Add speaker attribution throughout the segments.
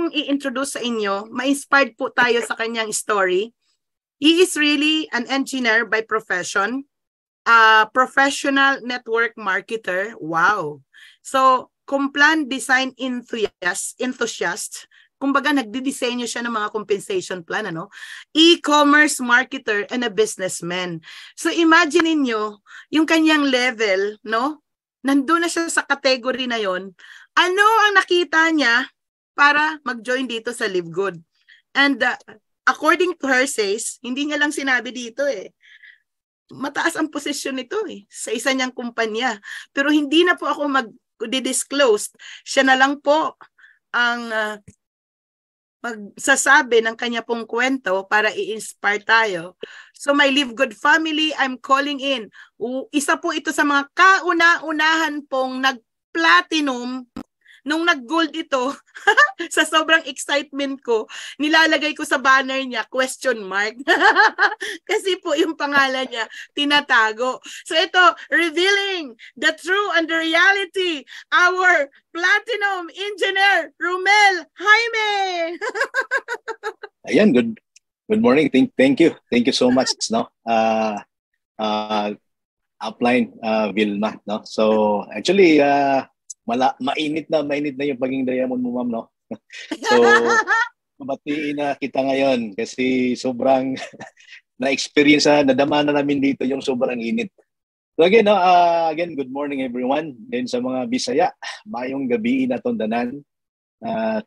Speaker 1: kong i-introduce sa inyo, ma-inspired po tayo sa kanyang story. He is really an engineer by profession, a professional network marketer. Wow. So, Complan design enthusiast, kumbaga nagdidisenyo siya ng mga compensation plan, ano? E-commerce marketer and a businessman. So imagine niyo yung kanyang level, no? Nandun na siya sa category na yon. Ano ang nakita niya para mag-join dito sa Live Good? And according to her says, hindi niya lang sinabi dito mataas ang posisyon nito sa isa niyang kumpanya. Pero hindi na po ako mag-disclose. Siya na lang po ang magsasabi ng kanya pong kwento para i-inspire tayo. So my Live Good family, I'm calling in. Isa po ito sa mga kauna-unahan pong nag-platinum. Nung nag-gold ito, sa sobrang excitement ko, nilalagay ko sa banner niya, question mark. Kasi po yung pangalan niya, tinatago. So ito, revealing the true and the reality, our platinum engineer, Romel Jaime.
Speaker 2: Ayan, good morning. Thank you. Thank you so much, no? Upline Vilma, no? So actually mainit na yung pagiging diamond mo, ma'am, no? So mabatiin na kita ngayon kasi sobrang na-experience nadama na namin dito yung sobrang init. So again, no, good morning everyone. Then sa mga Bisaya, mayong gabi na tondanan.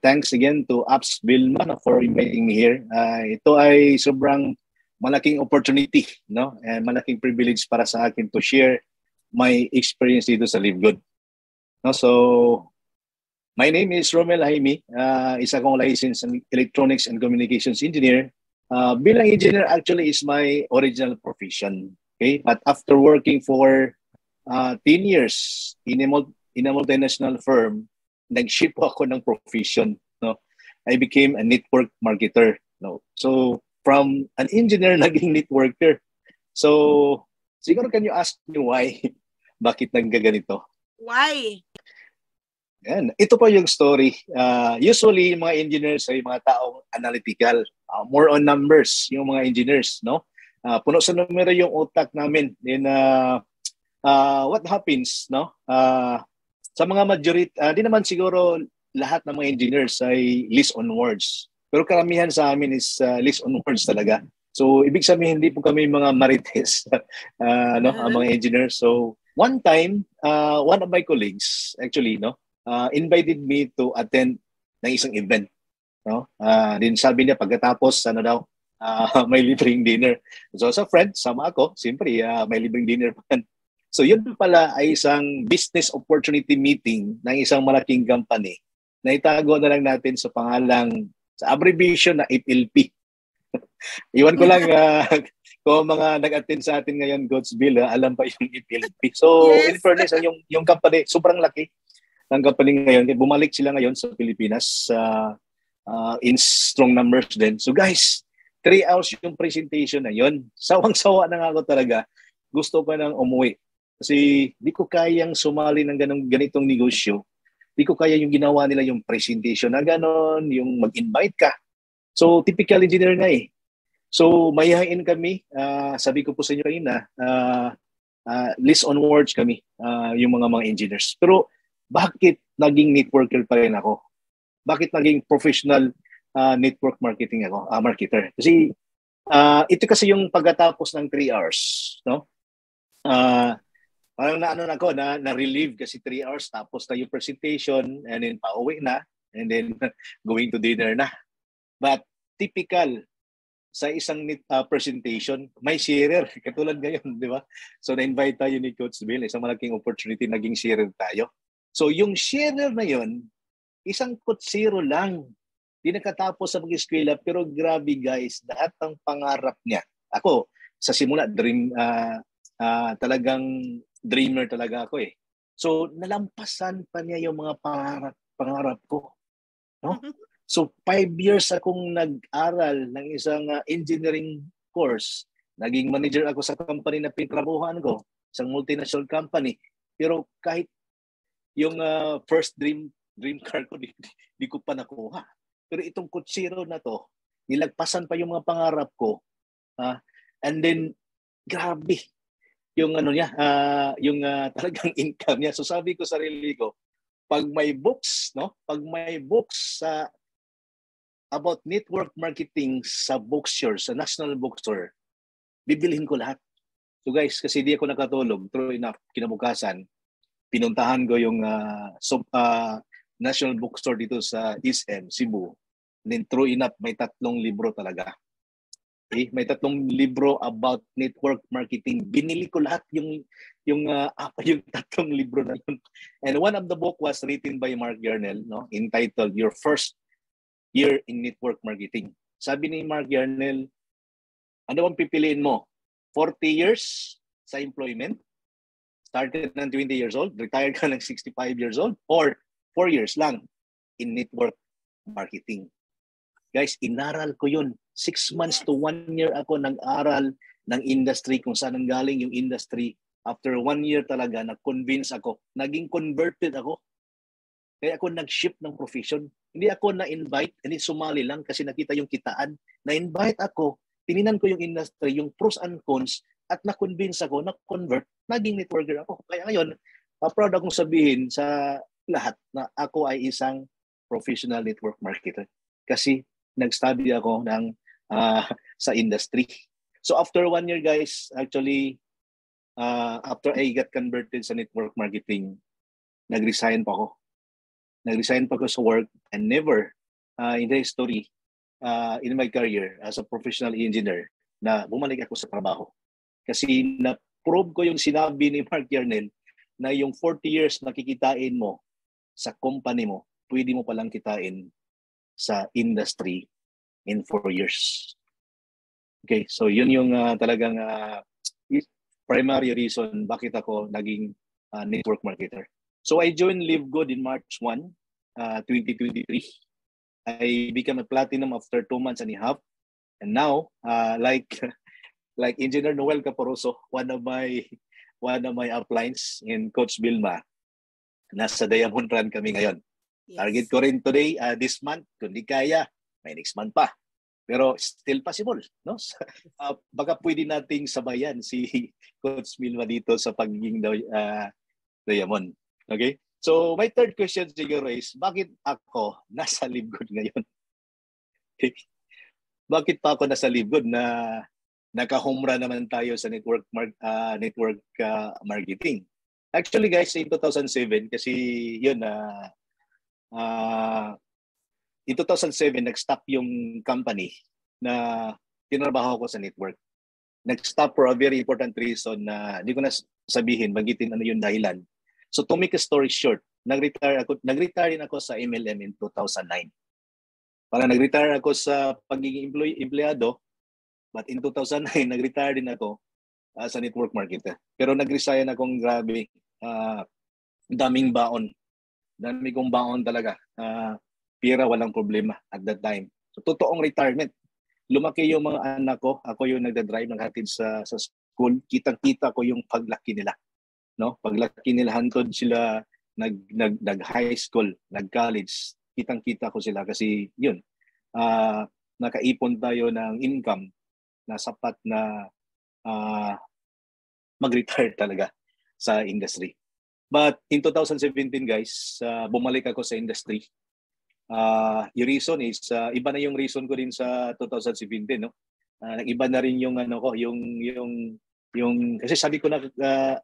Speaker 2: Thanks again to Apps Vilma for inviting me here. Ito ay sobrang malaking opportunity, no? And malaking privilege para sa akin to share my experience dito sa Live Good. No, so my name is Romel Jaime. Isa akong licensed electronics and communications engineer. Bilang engineer actually is my original profession. Okay, but after working for 10 years in a multinational firm, nag-shift ako ng profession. No, I became a network marketer. No, so from an engineer naging networker. So siguro can you ask me why? Bakit naggaganito?
Speaker 1: Why?
Speaker 2: Yan. Ito pa yung story. Usually, mga engineers ay mga taong analytical. More on numbers, yung mga engineers, no? Puno sa numero yung utak namin. Then, what happens, no? Sa mga majority, di naman siguro lahat ng mga engineers ay list on words. Pero karamihan sa amin is list on words talaga. So, ibig sabihin, hindi po kami mga marites, no? Mga engineers. So, one time, one of my colleagues, actually, no? Invited me to attend ng isang event, no? Din sabi niya pagkatapos may libreng dinner. So sa friend, sama ako, siyempre may libreng dinner pa. So yun pala ay isang business opportunity meeting ng isang malaking company na itago na lang natin sa pangalang, sa abbreviation na FLP. Iwan ko lang kung mga nag-attend sa atin ngayon, Godsville, alam pa yung FLP. So yes. In fairness, yung company, sobrang laki ng company ngayon. Bumalik sila ngayon sa Pilipinas in strong numbers din. So guys, 3 hours yung presentation na yun. Sawang-sawa na nga ako talaga. Gusto ko nang umuwi. Kasi di ko kayang sumali ng ganitong negosyo. Di ko kaya yung ginawa nila yung presentation na ganon, yung mag-invite ka. So typical engineer nga eh. So mayayain kami. Sabi ko po sa inyo kanina, list on words kami, yung mga engineers. Pero bakit naging networker pa rin ako? Bakit naging professional network marketing ako, marketer? Kasi ito kasi yung pagkatapos ng 3 hours, no? Parang na-relieve kasi 3 hours tapos na yung presentation and then pauwi na and then going to dinner na. But typical sa isang presentation, may sharer katulad ngayon, di ba? So na-invite tayo ni Coach Bill, isang malaking opportunity, naging sharer tayo. So yung sharer na yun, isang kutsiro lang. Di nakatapos sa mag-eskwela, pero grabe guys, lahat ng pangarap niya. Ako, sa simula, talagang dreamer talaga ako eh. So nalampasan pa niya yung mga pangarap ko. No? So 5 years akong nag-aral ng isang engineering course. Naging manager ako sa company na pinrabuhan ko, isang multinational company. Pero kahit yung first dream car ko, di ko pa nakuha. Pero itong kutsiro na to, nilagpasan pa yung mga pangarap ko. And then, grabe, yung ano niya, yung talagang income niya. So sabi ko sa sarili ko, pag may books, no? Pag may books about network marketing sa bookstore, sa National Bookstore, bibilhin ko lahat. So guys, kasi di ako nakatulog, true enough, kinabukasan, pinuntahan ko yung National Bookstore dito sa SM, Cebu. And then true enough, may 3 libro talaga. Okay? May 3 libro about network marketing. Binili ko lahat yung 3 libro na yun. And one of the book was written by Mark Yarnell, no, entitled Your First Year in Network Marketing. Sabi ni Mark Yarnell, ano bang pipiliin mo? 40 years sa employment, started ng 20 years old, retired ka ng 65 years old, or 4 years lang in network marketing. Guys, inaral ko yun. 6 months to 1 year ako nag-aral ng industry, kung saan ang galing yung industry. After 1 year talaga, nag-convince ako. Naging converted ako. Kaya ako nag-shift ng profession. Hindi ako na-invite, hindi sumali lang kasi nakita yung kitaan. Na-invite ako, tininan ko yung industry, yung pros and cons, at na-convince ako, na-convert, naging networker ako. Kaya ngayon, proud akong sabihin sa lahat na ako ay isang professional network marketer. Kasi nag-study ako sa industry. So after 1 year, guys, actually, after I got converted sa network marketing, nag-resign pa ako. Nag-resign pa ako sa work, and never in the history, in my career as a professional engineer, na bumalik ako sa trabaho. Kasi na-prove ko yung sinabi ni Mark Yarnell na yung 40 years na kikitain mo sa company mo, pwede mo palang kitain sa industry in 4 years. Okay, so yun yung talagang primary reason bakit ako naging network marketer. So I joined LiveGood in March 1, 2023. I became a platinum after 2 months and a half. And now, like Engineer Noel Caporoso, one of my uplines in Coach Vilma, nasa Diamond Run kami ngayon. Yes. Target ko rin today, this month, kung di kaya, may next month pa. Pero still possible, no? Baka pwede nating sabayan si Coach Vilma dito sa pagiging Diamond. Okay? So, my third question siguro is, bakit ako nasa LiveGood ngayon? Bakit pa ako nasa LiveGood na nakahumra naman tayo sa network marketing? Actually, guys, in 2007, kasi yun, in 2007, nag-stop yung company na tinrabaho ko sa network. Nag-stop for a very important reason na hindi ko na sabihin, bagitin ano yung dahilan. So to make a story short, nag-retire din ako sa MLM in 2009. Para nag-retire ako sa pagiging empleyado, but in 2009, nag-retire din ako sa network marketer. Pero nag-resign akong grabe, daming baon. Dami kong baon talaga. Pira, walang problema at that time. So totoong retirement. Lumaki yung mga anak ko, ako yung nagda-drive ng hatid sa school. Kitang-kita ko yung paglaki nila. No? Paglaki nila, hantod sila nag-high school, nag-college. Kitang-kita ko sila kasi yun, nakaipon tayo ng income na sapat na mag-retire talaga sa industry. But in 2017, guys, bumalik ako sa industry. Yung reason is, iba na yung reason ko din sa 2017, no? Nag-iba na rin yung ano ko, yung kasi sabi ko na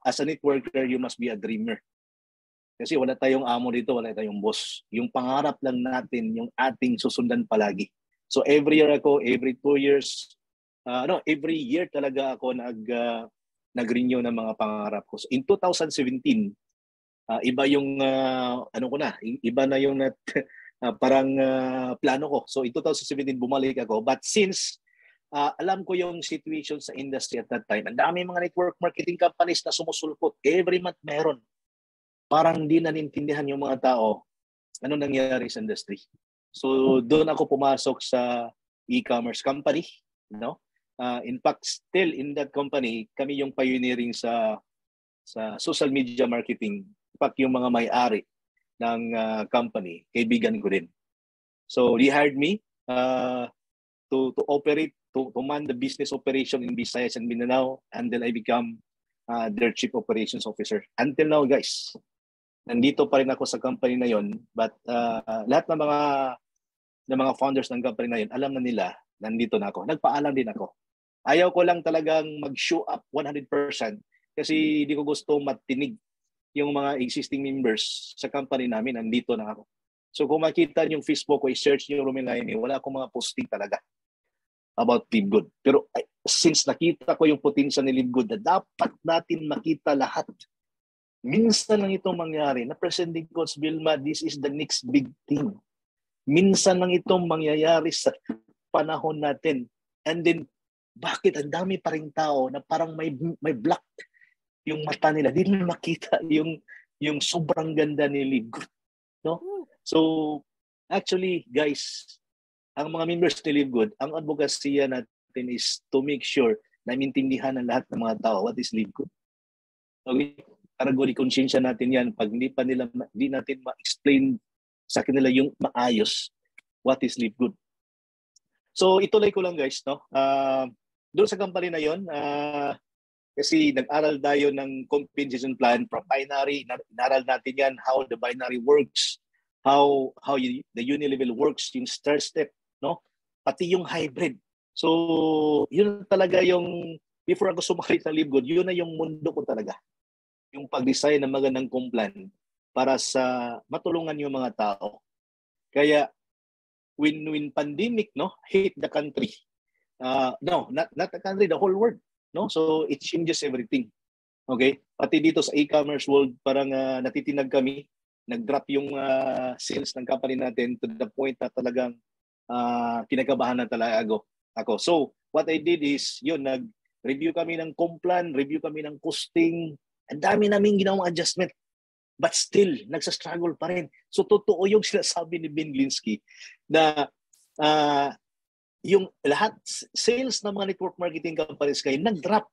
Speaker 2: as a networker, you must be a dreamer. Kasi wala tayong amo dito, wala tayong boss. Yung pangarap lang natin, yung ating susundan palagi. So every year ako, every 2 years, every year talaga ako nag-renew ng mga pangarap ko. So in 2017, iba yung iba na yung parang plano ko. So in 2017 bumalik ako, but since alam ko yung situation sa industry at that time, ang dami mga network marketing companies na sumusulpot. Every month meron. Parang hindi na nintindihan yung mga tao ano nangyayari sa industry. So doon ako pumasok sa e-commerce company, no? In fact, still in that company, kami yung pioneering sa social media marketing. In fact, yung mga may-ari ng company, kaibigan ko din. So they hired me to operate, to man the business operation in Visayas and Mindanao, and then I become their chief operations officer. Until now, guys, nandito pa rin ako sa company na yon. But lahat ng mga founders ng company na yon, alam na nila, nandito na ako. Nagpaalam din ako. Ayaw ko lang talagang mag-show up 100% kasi hindi ko gusto matinig yung mga existing members sa company namin. Nandito na ako. So kung makita yung Facebook ko, i-search nyo Romel Laine, wala akong mga posting talaga about Live Good. Pero since nakita ko yung potential ni Live Good na dapat natin makita lahat, minsan lang itong mangyari na President Coach Vilma, this is the next big thing. Minsan lang itong mangyayari sa panahon natin. And then, bakit ang dami pa ring tao na parang may black yung mata nila? Di nila makita yung sobrang ganda ni Live Good. No? So, actually, guys, ang mga members ni Live Good, ang advokasya natin is to make sure na maintindihan ng lahat ng mga tao what is Live Good. Okay? Para konsensya natin yan pag hindi natin ma-explain sa kanila yung maayos what is Live Good. So ituloy ko lang guys, no? Doon sa company na yon, kasi nag-aral tayo ng compensation plan from binary, inaral natin yan, how the binary works, how the unilevel works, yung star step, no? Pati yung hybrid. So yun talaga yung, before ako sumali sa Live Good, yun na yung mundo ko talaga. Yung pag-design ng magandang plan para sa matulungan yung mga tao. Kaya when pandemic hit the country, no, not the country, the whole world, no, so it changes everything. Okay, pati dito sa e-commerce world parang natitinag kami, nag-drop yung sales ng company natin to the point na talagang kinakabahan na talaga ako. So what I did is yun, nag-review kami ng complan, review kami ng costing. Ang dami naming ginawang adjustment. But still, nagsa-struggle pa rin. So, totoo yung sinasabi ni Ben Glinsky na yung lahat, sales ng mga network marketing companies kayo, nag-drop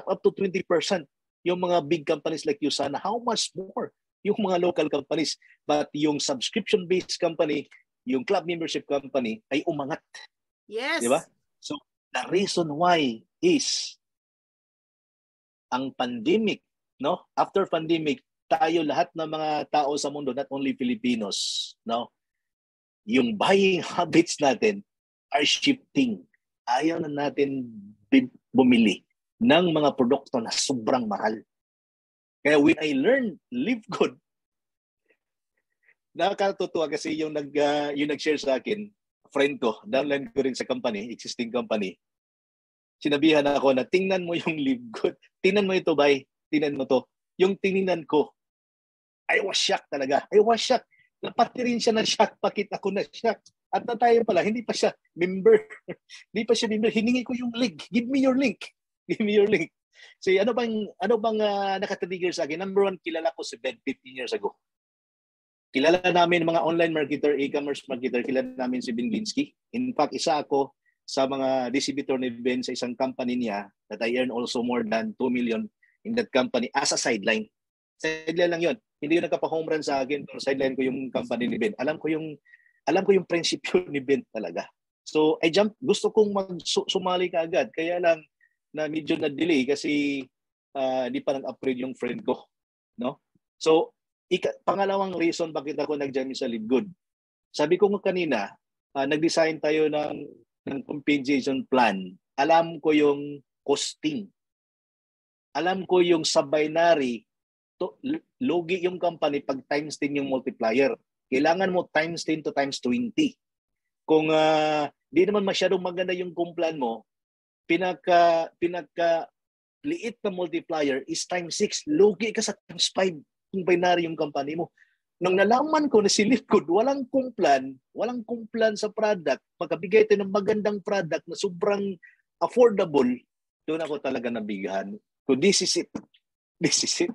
Speaker 2: up to 20%. Yung mga big companies like Usana, how much more? Yung mga local companies. But yung subscription-based company, yung club membership company, ay umangat.
Speaker 1: Yes.
Speaker 2: Diba? So, the reason why is ang pandemic, no? After pandemic, tayo lahat ng mga tao sa mundo, not only Filipinos, no? Yung buying habits natin are shifting. Ayaw na natin bumili ng mga produkto na sobrang mahal. Kaya when I learned Live Good, nakakatutuwa kasi yung nag-share sa akin, friend ko, downline ko rin sa company, existing company, sinabihan ako na tingnan mo yung Live Good. Tingnan mo ito, bay. Tingnan mo to. Yung tingnan ko, I was shocked talaga. I was shocked. Napati rin siya na shock. Bakit ako na shock? At na tayo pala, hindi pa siya member. Hindi pa siya member. Hiningi ko yung link. Give me your link. Give me your link. So, ano bang nakatrigger sa akin? Number one, kilala ko si Ben 15 years ago. Kilala namin mga online marketer, e-commerce marketer, kilala namin si Ben Glinsky. In fact, isa ako sa mga distributor ni Ben sa isang company niya that I earn also more than 2 million in that company as a sideline. Sideline lang yun. Hindi yun nagkapa-home run sa akin, pero sideline ko yung company ni Ben. Alam ko yung prinsipyo ni Ben talaga. So, gusto kong sumali ka agad. Kaya lang na medyo na-delay kasi di pa nag-upgrade yung friend ko. No? So, pangalawang reason bakit ako nag-join sa Live Good. Sabi ko kanina, nag-design tayo ng compensation plan. Alam ko yung costing. Alam ko yung sa binary, logi yung company pag times 10 yung multiplier. Kailangan mo times 10 to times 20. Kung di naman masyadong maganda yung complan mo, pinaka liit na multiplier is times 6. Logi ka sa times 5 kung binary yung company mo. Nung nalaman ko na si Live Good, walang kumplan sa product, magkabigay tayo ng magandang product na sobrang affordable, doon ako talaga nabigahan. So this is it. This is it.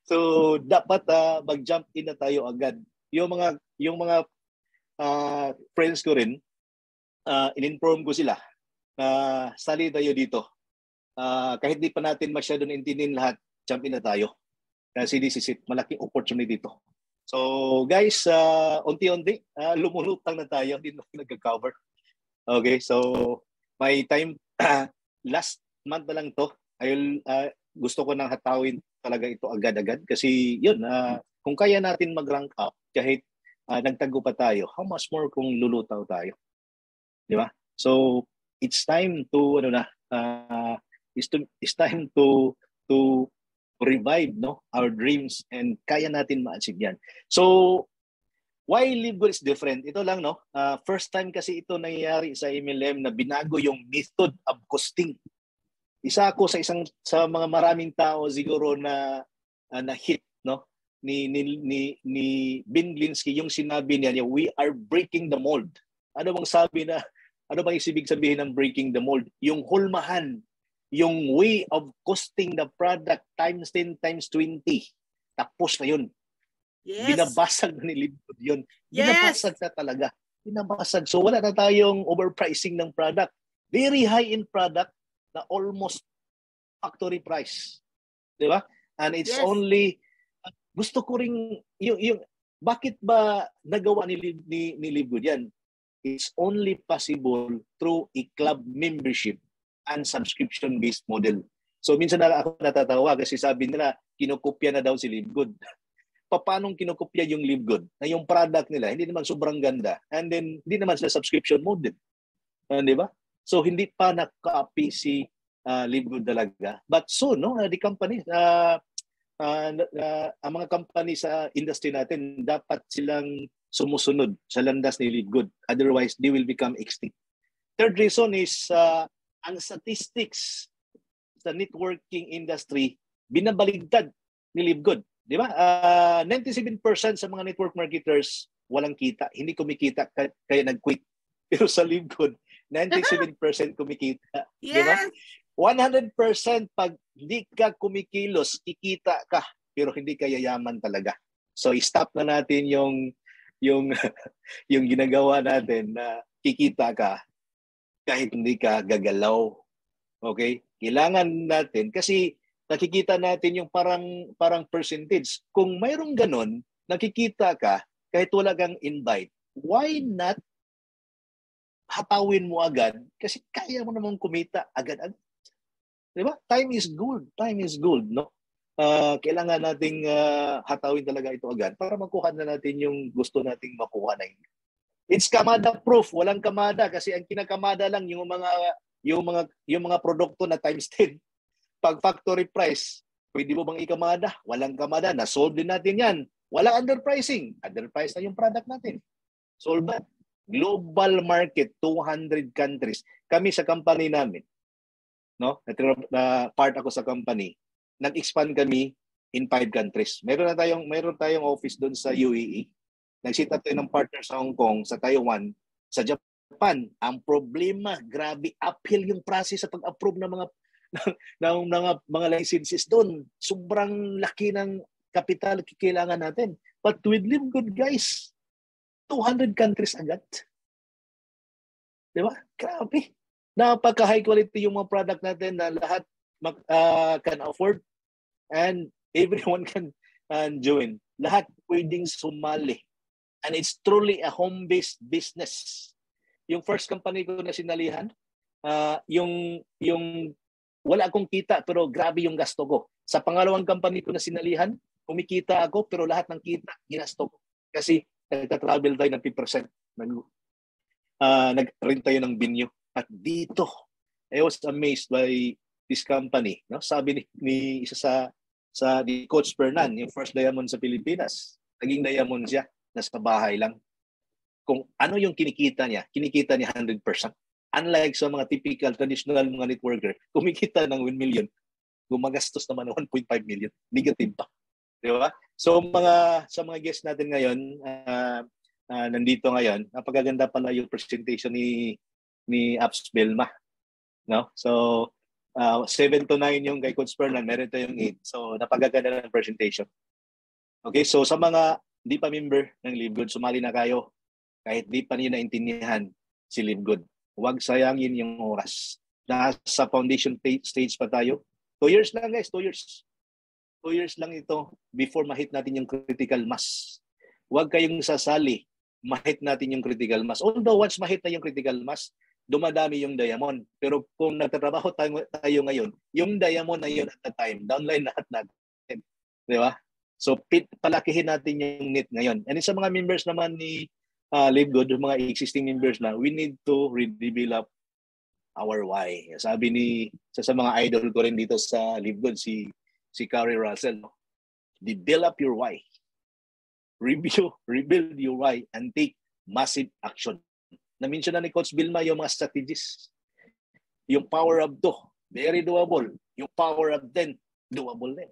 Speaker 2: So dapat mag-jump in na tayo agad. Yung mga friends ko rin, in-inform ko sila na sali tayo dito. Kahit di pa natin masyado naintindihan lahat, jump in na tayo. Kasi this is it. Malaking opportunity dito. So guys, unti-unti, lumulutang na tayo, hindi na nagka-cover. Okay, so may time, last month na lang to, gusto ko nang hatawin talaga ito agad-agad kasi yun, kung kaya natin mag-rank up kahit nagtago pa tayo, how much more kung lulutaw tayo? Di ba? So it's time to it's time to revive our dreams and kaya natin ma-achieve yan. So why LiveGood is different? Ito lang first time kasi ito nangyayari sa MLM na binago yung method of costing. Isa ako sa mga maraming tao siguro na hit ni Ben Glinsky yung sinabi niya, we are breaking the mold. Ano bang ibig sabihin ng breaking the mold? Yung hulmahan, yung way of costing the product times 10 times 20. Tapos na yun.
Speaker 1: Yes.
Speaker 2: Binabasag na ni LiveGood yun. Binabasag na talaga. Binabasag. So wala na tayong overpricing ng product. Very high-end product na almost factory price. Di ba? And it's only, gusto ko ring, yung bakit ba nagawa ni LiveGood yan? It's only possible through a club membership and subscription-based model. So minsan na ako natatawa kasi sabi nila, kinokopya na daw si LiveGood. Paano kinokopya yung LiveGood? Na yung product nila, hindi naman sobrang ganda. And then, hindi naman sila subscription model. Di ba? So hindi pa naka-copy si LiveGood talaga. But soon, the company, ang mga company sa industry natin, dapat silang sumusunod sa landas ni LiveGood. Otherwise, they will become extinct. Third reason is, ang statistics sa networking industry, binabaligtad ni LiveGood. Di ba? 97% sa mga network marketers, walang kita. Hindi kumikita, kaya nag-quit. Pero sa LiveGood, 97% kumikita.
Speaker 3: Yes.
Speaker 2: Di ba? 100% pag hindi ka kumikilos, kikita ka, pero hindi ka yayaman talaga. So i-stop na natin yung ginagawa natin na kikita ka kahit hindi ka gagalaw. Okay? Kailangan natin kasi nakikita natin yung parang percentage. Kung mayroong ganon, nakikita ka kahit wala kang invite, why not hatawin mo agad kasi kaya mo namang kumita agad-agad. Diba? Time is gold. Time is gold, no? Kailangan nating hatawin talaga ito agad para makuha na natin yung gusto nating makuha na yun. It's kamada proof. Walang kamada kasi ang kinakamada lang yung mga produkto na times 10. Pag factory price, pwede mo bang ikamada? Walang kamada. Na-solve din natin yan. Walang underpricing. Underpriced na yung product natin. Solve na. Global market, 200 countries. Kami sa company namin, no? Na part ako sa company, nag-expand kami in 5 countries. Meron tayong office doon sa UAE. Nag-set up tayo ng partner sa Hong Kong, sa Taiwan, sa Japan. Ang problema, grabe, uphill yung process sa pag-approve ng mga licenses doon. Sobrang laki ng capital kailangan natin. But with LiveGood, guys, 200 countries agad. Di ba? Grabe. Napaka-high quality yung mga product natin na lahat can afford and everyone can join. Lahat pwedeng sumali. And it's truly a home-based business. Yung first company ko na sinalihan, yung wala akong kita pero grabe yung gasto ko. Sa pangalawang company ko na sinalihan, kumikita ako pero lahat ng kita ginasto ko. Kasi nagka-travel tayo ng 50%. Nag-rent tayo ng venue. At dito, I was amazed by this company. No? Sabi ni isa ni Coach Fernan, yung first diamond sa Pilipinas. Naging diamond siya, nasa bahay lang. Kung ano yung kinikita niya 100%. Unlike sa mga typical, traditional mga networker, kumikita ng 1 million, gumagastos naman ng 1.5 million. Negative pa. Di ba? So sa mga guests natin ngayon, nandito ngayon, napakaganda pala yung presentation ni Apps Belma. No? So 7 to 9 yung kay Coach Fernan, meron tayong 8. So napakaganda ng presentation. Okay, so sa mga hindi pa member ng LiveGood, sumali na kayo. Kahit di pa niyo naintindihan si LiveGood. Huwag sayangin yung oras. Nasa foundation stage pa tayo. 2 years lang guys, 2 years. 2 years lang ito before ma-hit natin yung critical mass. huwag kayong sasali. Mahit natin yung critical mass. Although once mahit na yung critical mass, dumadami yung diamond. Pero kung nagtatrabaho tayo ngayon, yung diamond na yun at the time, downline lahat natin. Di ba? So, palakihin natin yung NIT ngayon. And sa mga members naman ni Live Good, mga existing members na, we need to redevelop our why. Sabi ni sa mga idol ko rin dito sa Live Good, si Carrie Russell, develop your why. Rebuild your why and take massive action. Na-mention na ni Coach Vilma yung mga strategies. Yung power of 2, very doable. Yung power of 10, doable din.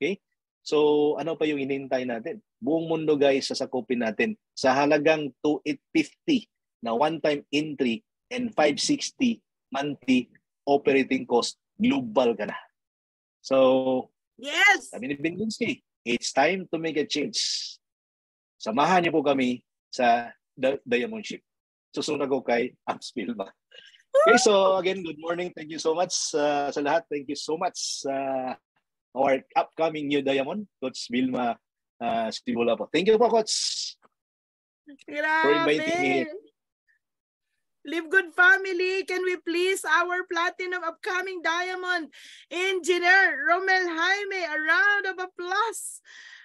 Speaker 2: Okay? So, ano pa yung hinihintay natin? Buong mundo guys, sasakupin natin sa halagang 2,850 na one-time entry and 560 monthly operating cost, global ka na. So,
Speaker 1: yes!
Speaker 2: Sabi ni Benginski, it's time to make a change. Samahan niyo po kami sa Diamond Ship. Susunod ko kay Abs Vilma. Okay, so again, good morning. Thank you so much sa lahat. Thank you so much our upcoming new Diamond, Coach Vilma Stibula po. Thank you po, Coach. For inviting me here.
Speaker 1: Live Good family, can we please our platinum upcoming diamond engineer Romel Jaime, a round of applause.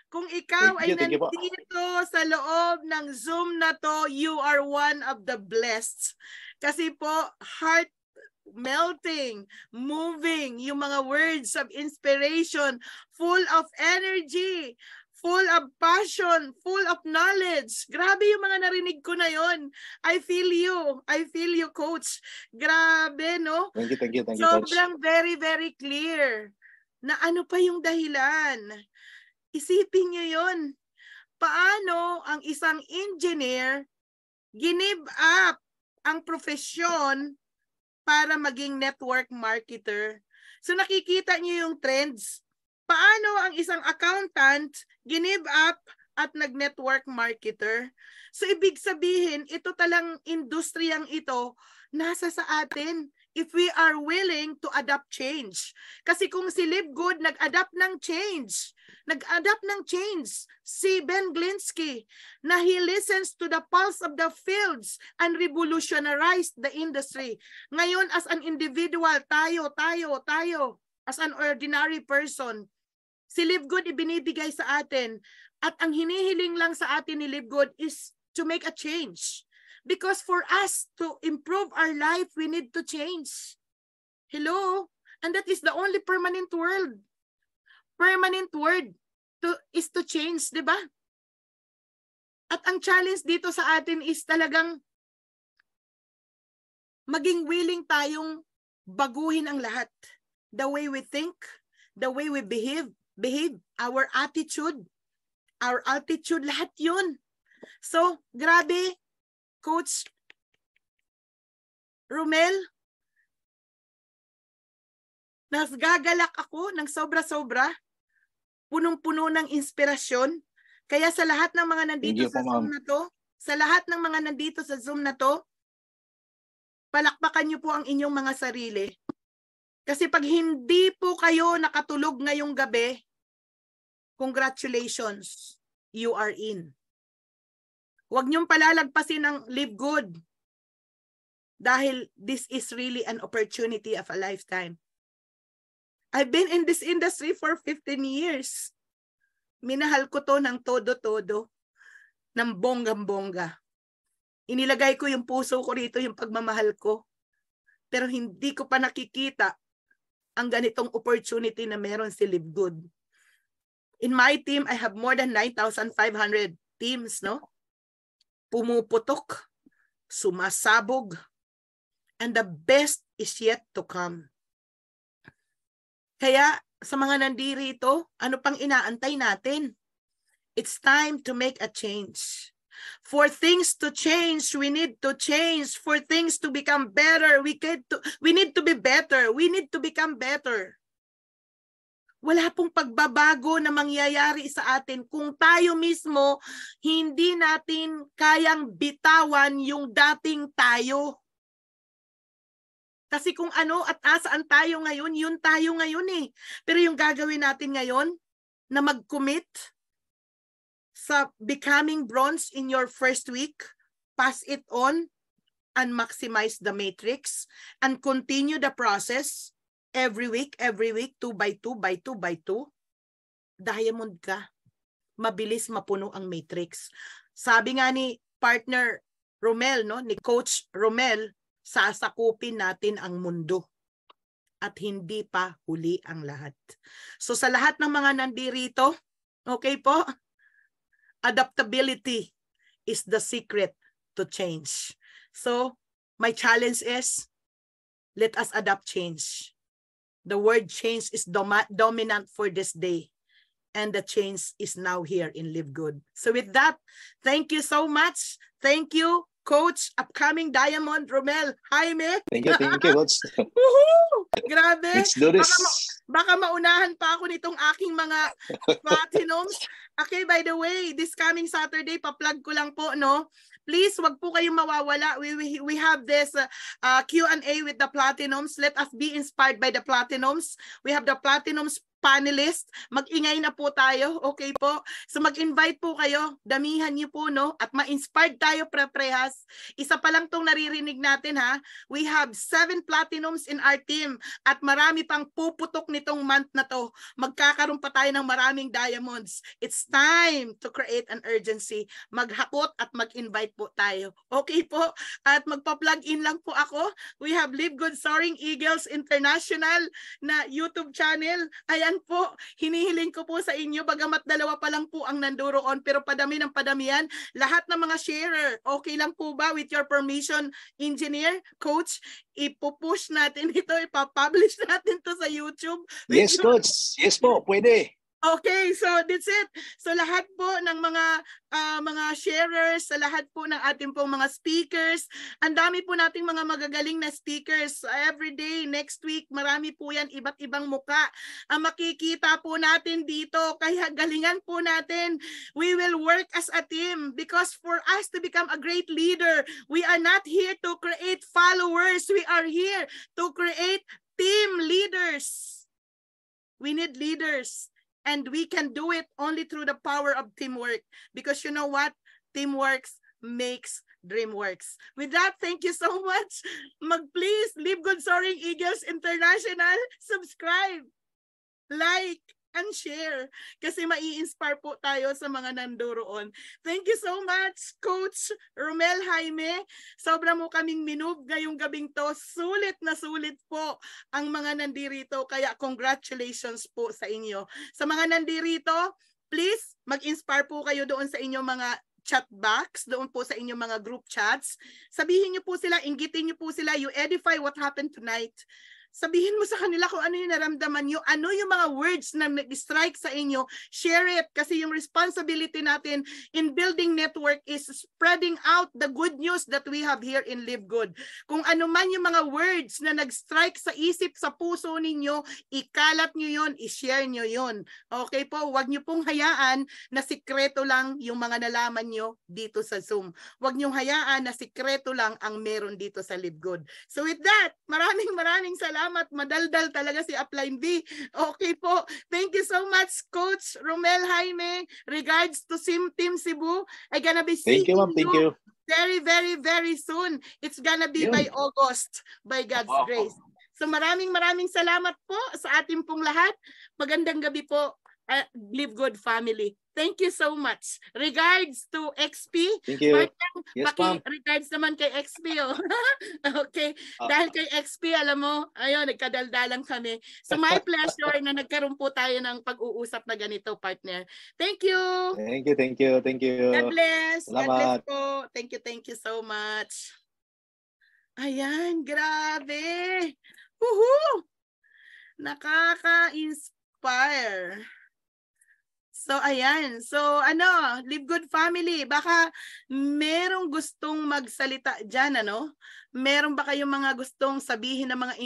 Speaker 1: Kung ikaw ay nandito sa loob ng Zoom na to, you are one of the blessed. Kasi po, heart melting, moving, yung mga words of inspiration, full of energy, full of passion, full of knowledge. Grabe yung mga narinig ko na yon. I feel you. I feel you, Coach. Grabe, no?
Speaker 2: Thank you, Coach.
Speaker 1: Sobrang very, very clear na ano pa yung dahilan. Isipin nyo yon. Paano ang isang engineer give up ang profesyon para maging network marketer? So nakikita nyo yung trends. Paano ang isang accountant give up at nag-network marketer? So ibig sabihin, ito talang industriyang ito nasa sa atin if we are willing to adapt change. Kasi kung si Live Good nag-adapt ng change, si Ben Glinsky na he listens to the pulse of the fields and revolutionized the industry. Ngayon as an individual, tayo, as an ordinary person, si Live Good ibinibigay sa atin at ang hinihiling lang sa atin ni Live Good is to make a change. Because for us to improve our life, we need to change. Hello? And that is the only permanent word. Permanent word is to change, di ba? At ang challenge dito sa atin is talagang maging willing tayong baguhin ang lahat. The way we think, the way we behave, our attitude, our altitude, lahat yun. So, grabe, Coach Romel, nagagalak ako ng sobra-sobra, punong-puno ng inspirasyon. Kaya sa lahat ng mga nandito sa Zoom na to, palakpakan niyo po ang inyong mga sarili. Kasi pag hindi po kayo nakatulog ngayong gabi, congratulations, you are in. Huwag niyong palalagpasin ang Live Good dahil this is really an opportunity of a lifetime. I've been in this industry for 15 years. Minahal ko to ng todo-todo, ng bonggang-bongga. Inilagay ko yung puso ko rito, yung pagmamahal ko. Pero hindi ko pa nakikita ang ganitong opportunity na meron si Live Good. In my team, I have more than 9,500 teams, no? Pumuputok, sumasabog, and the best is yet to come. Kaya sa mga nandirito, ano pang inaantay natin? It's time to make a change. For things to change, we need to change. For things to become better, we need to be better. We need to become better. Wala pong pagbabago na mangyayari sa atin kung tayo mismo hindi natin kayang bitawan yung dating tayo. Kasi kung ano at asaan tayo ngayon, yun tayo ngayon eh. Pero yung gagawin natin ngayon na mag-commit sa becoming bronze in your first week, pass it on and maximize the matrix and continue the process every week, 2 by 2 by 2 by 2. Diamond ka. Mabilis mapuno ang matrix. Sabi nga ni partner Romel, no, ni Coach Romel, sasakupin natin ang mundo. At hindi pa huli ang lahat. So sa lahat ng mga nandirito, okay po, adaptability is the secret to change. So my challenge is, let us adapt change. The word change is dominant for this day. And the change is now here in Live Good. So with that, thank you so much. Thank you, Coach, upcoming Diamond, Romel, Jaime.
Speaker 2: Thank you, Coach.
Speaker 1: Grabe.
Speaker 2: Let's do this.
Speaker 1: Baka maunahan pa ako nitong aking mga platinums. Okay, by the way, this coming Saturday, pa-plug ko lang po, no? Please, wag po kayong mawawala. We have this Q&A with the platinums. Let us be inspired by the platinums. We have the platinums panelist, mag-ingay na po tayo, okay po? So mag-invite po kayo, damihan niyo po, no? At ma-inspired tayo pre-prehas. Isa pa lang tong naririnig natin, ha? We have 7 platinums in our team at marami pang puputok nitong month na to. Magkakaroon pa tayo ng maraming diamonds. It's time to create an urgency. Maghakot at mag-invite po tayo. Okay po? At magpa-plug in lang po ako. We have Live Good Soaring Eagles International na YouTube channel. Ayan po, hinihiling ko po sa inyo, bagamat 2 pa lang po ang nanduroon, pero padami ng padamihan. Lahat ng mga sharer, okay lang po ba with your permission, engineer, coach? Ipupush natin ito, ipapublish natin to sa YouTube.
Speaker 2: Yes, coach. Yes po, pwede.
Speaker 1: Okay, so that's it. So lahat po ng mga sharers, sa lahat po ng ating pong mga speakers, ang dami po nating mga magagaling na speakers. Every day, next week, marami po yan, iba't ibang muka. Ang makikita po natin dito, kaya galingan po natin. We will work as a team because for us to become a great leader, we are not here to create followers. We are here to create team leaders. We need leaders. And we can do it only through the power of teamwork. Because you know what? Teamwork makes dream works. With that, thank you so much. Please, Live Good Soaring Eagles International, subscribe, like, and share. Kasi mai-inspire po tayo sa mga nanduroon. Thank you so much, Coach Romel, Jaime. Sobra mo kaming minove ngayong gabing to. Sulit na sulit po ang mga nandirito. Kaya congratulations po sa inyo. Sa mga nandirito, please mag-inspire po kayo doon sa inyong mga chat box, doon po sa inyong mga group chats. Sabihin niyo po sila, inggitin niyo po sila, you edify what happened tonight. Sabihin mo sa kanila kung ano yung naramdaman nyo, ano yung mga words na nag-strike sa inyo, share it. Kasi yung responsibility natin in building network is spreading out the good news that we have here in Live Good. Kung ano man yung mga words na nag-strike sa isip, sa puso ninyo, ikalat nyo yun, i-share nyo yun. Okay po, wag nyo pong hayaan na sikreto lang yung mga nalaman nyo dito sa Zoom. Wag nyo hayaan na sikreto lang ang meron dito sa Live Good. So with that, maraming salamat. Madaldal talaga si Upline B. Okay po. Thank you so much, Coach Romel, Jaime. Regards to Team Cebu. I'm gonna be seeing you very soon. It's gonna be by August, by God's grace. So maraming salamat po sa ating pong lahat. Magandang gabi po, Live Good family. Thank you so much. Regards to XP.
Speaker 2: Thank you.
Speaker 1: Yes, regards naman kay XP. Oh. Okay. Dahil kay XP, alam mo, ayun, nagkadaldalan kami. So my pleasure na nagkaroon po tayo ng pag-uusap na ganito, partner. Thank you.
Speaker 2: Thank you.
Speaker 1: God bless.
Speaker 2: Salamat.
Speaker 1: God bless po. Thank you so much. Ayan, grabe. Woohoo! Nakaka-inspire. So, ayan. So, Live Good family, baka merong gustong magsalita dyan, Meron ba kayong mga gustong sabihin na mga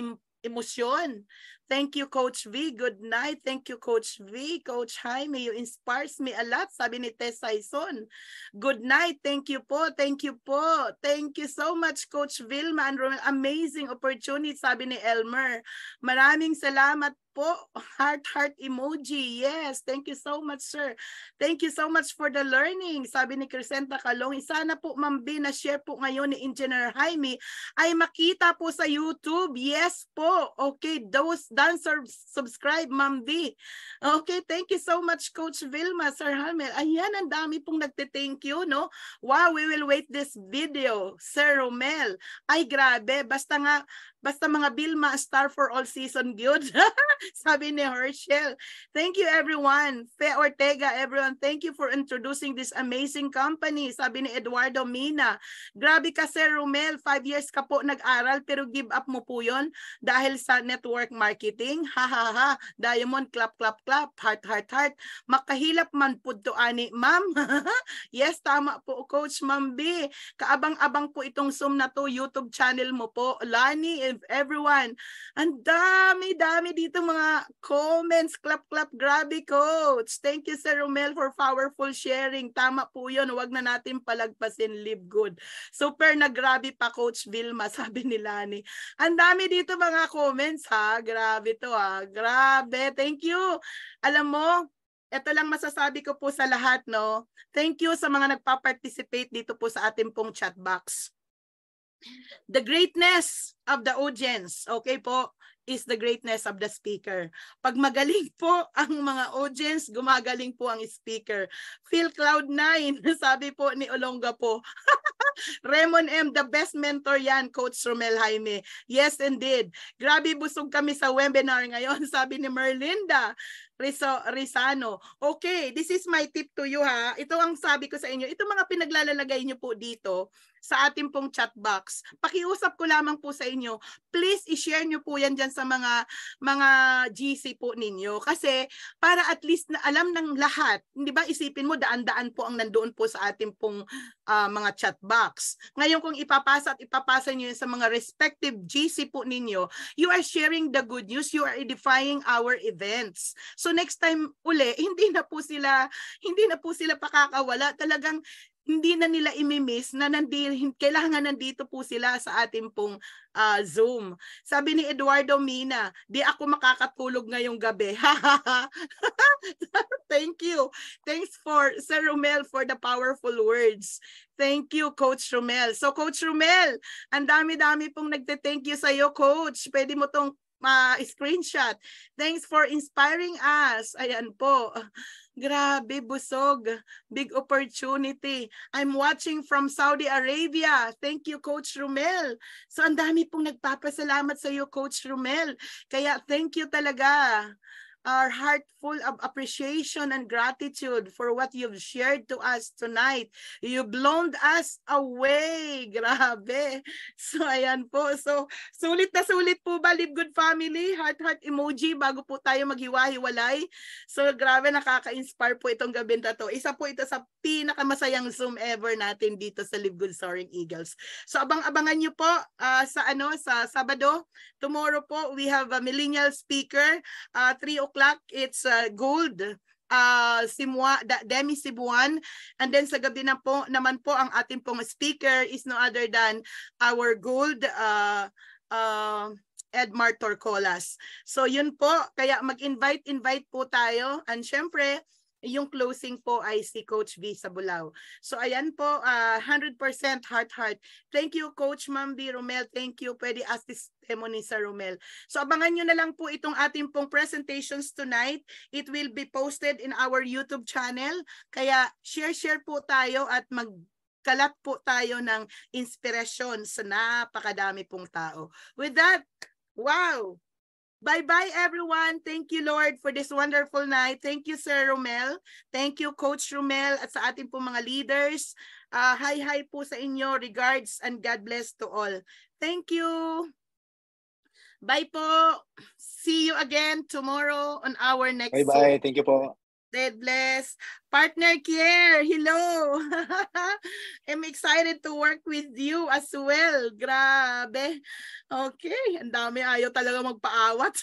Speaker 1: emosyon? Thank you, Coach V. Good night. Thank you, Coach V. Coach Jaime, you inspires me a lot, sabi ni Tess Saison. Good night. Thank you po. Thank you so much, Coach Vilma and Romel. Amazing opportunity, sabi ni Elmer. Maraming salamat po. Heart emoji. Yes. Thank you so much, sir. Thank you so much for the learning. Sabi ni Crescenta Calong, sana po Ma'am B na share po ngayon ni Engineer Jaime ay makita po sa YouTube. Yes po. Okay, those done subscribe Ma'am B. Okay, thank you so much Coach Vilma, Sir Hamel. Ayan, ang dami pong nagte-thank you, no? Wow, we will wait this video. Sir Romel. Ay, grabe. Basta mga Vilma, star for all season good. Sabi ni Herschel. Thank you everyone. Fe Ortega, everyone. Thank you for introducing this amazing company. Sabi ni Eduardo Mina. Grabe ka Sir Romel, 5 years ka po nag-aral pero give up mo po yon dahil sa network marketing. Ha ha ha. Diamond, clap clap clap. Heart heart heart. Makahilap man po to ani, ma'am. Yes, tama po Coach Ma'am B. Kaabang-abang po itong Zoom na to, YouTube channel mo po. Lani, everyone. Ang dami dito mga comments. Clap, clap. Grabe, Coach. Thank you, Sir Romel, for powerful sharing. Tama po yun. Huwag na natin palagpasin. Live good. Super na grabe pa, Coach Vilma, sabi ni Lani. Ang dami dito mga comments, ha? Grabe to, ha? Grabe. Thank you. Alam mo, ito lang masasabi ko po sa lahat, no? Thank you sa mga nagpa-participate dito po sa ating pong chat box. The greatness of the audience, okay po, is the greatness of the speaker. Pag magaling po ang mga audience, gumagaling po ang speaker. Feel Cloud9, sabi po ni Olonga po. Raymond M, the best mentor yan, Coach Romel Jaime. Yes, indeed. Grabe, busog kami sa webinar ngayon, sabi ni Merlinda Rizano. Okay, this is my tip to you, ha. Ito ang sabi ko sa inyo. Ito mga pinaglalagay nyo po dito sa ating pong chat box. Pakiusap ko lamang po sa inyo. Please, i-share nyo po yan dyan sa mga GC po ninyo. Kasi para at least na alam ng lahat, hindi ba, isipin mo, daan-daan po ang nandoon po sa ating pong mga chat box. Ngayon kung ipapasa nyo yun sa mga respective GC po ninyo, you are sharing the good news, you are edifying our events. So next time uli, hindi na po sila pakakawala. Talagang hindi na nila imimiss na kailangan nandito po sila sa ating pong Zoom. Sabi ni Eduardo Mina, di ako makakatulog ngayong gabi. Thank you. Thanks for Sir Romel for the powerful words. Thank you, Coach Romel. So, Coach Romel, ang dami-dami pong nagte-thank you sa iyo, Coach. Pwede mo tong screenshot. Thanks for inspiring us. Ayan po. Grabe, busog. Big opportunity. I'm watching from Saudi Arabia. Thank you, Coach Romel. So, ang dami pong nagpapasalamat sa iyo, Coach Romel. Kaya, thank you talaga. Our heart full of appreciation and gratitude for what you've shared to us tonight. You blown us away. Grabe. So, ayan po. So, sulit na sulit po ba, Live Good Family? Heart emoji bago po tayo maghiwa-hiwalay. So, grabe, nakaka-inspire po itong gabi na to. Isa po ito sa pinakamasayang Zoom ever natin dito sa Live Good Soaring Eagles. So, abang-abangan nyo po sa Sabado. Tomorrow po, we have a millennial speaker. 3 o'clock, it's Gold. Demi Cebuan, and then sa gabi naman po ang ating pong speaker is no other than our Gold Edmar Torcolas. So yun po, kaya mag-invite po tayo, and syempre yung closing po ay si Coach V Sabulaw. So ayan po, 100% heart. Thank you, Coach Ma'am B. Romel. Thank you. Pwede ask this testimony sa Romel. So abangan nyo na lang po itong ating pong presentations tonight. It will be posted in our YouTube channel. Kaya share po tayo at magkalat po tayo ng inspirasyon sa napakadami pong tao. With that, wow! Bye-bye, everyone. Thank you, Lord, for this wonderful night. Thank you, Sir Romel. Thank you, Coach Romel, at sa ating pong mga leaders. Hi po sa inyo. Regards and God bless to all. Thank you. Bye po. See you again tomorrow on our next
Speaker 2: Bye-bye.
Speaker 1: Zoom.
Speaker 2: Thank you po.
Speaker 1: God bless. Partner Kier, hello. I'm excited to work with you as well. Grabe. Okay, ang dami, ayaw talaga magpaawat.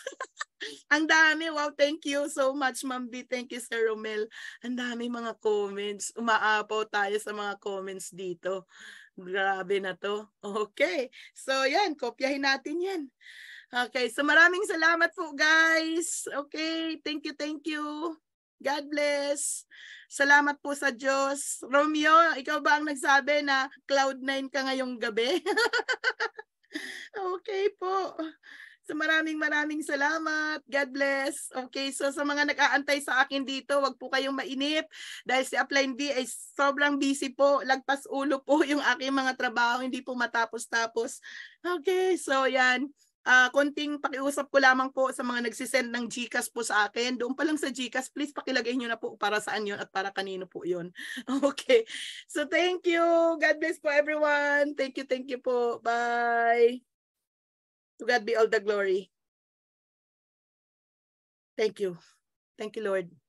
Speaker 1: Ang dami. Wow, thank you so much, Ma'am B. Thank you, Sir Romel. Ang dami mga comments. Umaapaw tayo sa mga comments dito. Grabe na to. Okay. So, yan. Kopyahin natin yan. Okay, so maraming salamat po guys. Okay, thank you, thank you. God bless. Salamat po sa Diyos. Romeo, ikaw ba ang nagsabi na Cloud9 ka ngayong gabi? Okay po. So maraming salamat. God bless. Okay, so sa mga nag-aantay sa akin dito, wag po kayong mainip dahil si Upline D ay sobrang busy po. Lagpas ulo po yung aking mga trabaho, hindi po matapos-tapos. Okay, so yan. Konting pakiusap ko lamang po sa mga nagsisend ng GCash po sa akin. Doon pa lang sa GCash, please pakilagay nyo na po para saan yun at para kanino po yun. Okay. So thank you. God bless po everyone. Thank you po. Bye. To God be all the glory. Thank you. Thank you, Lord.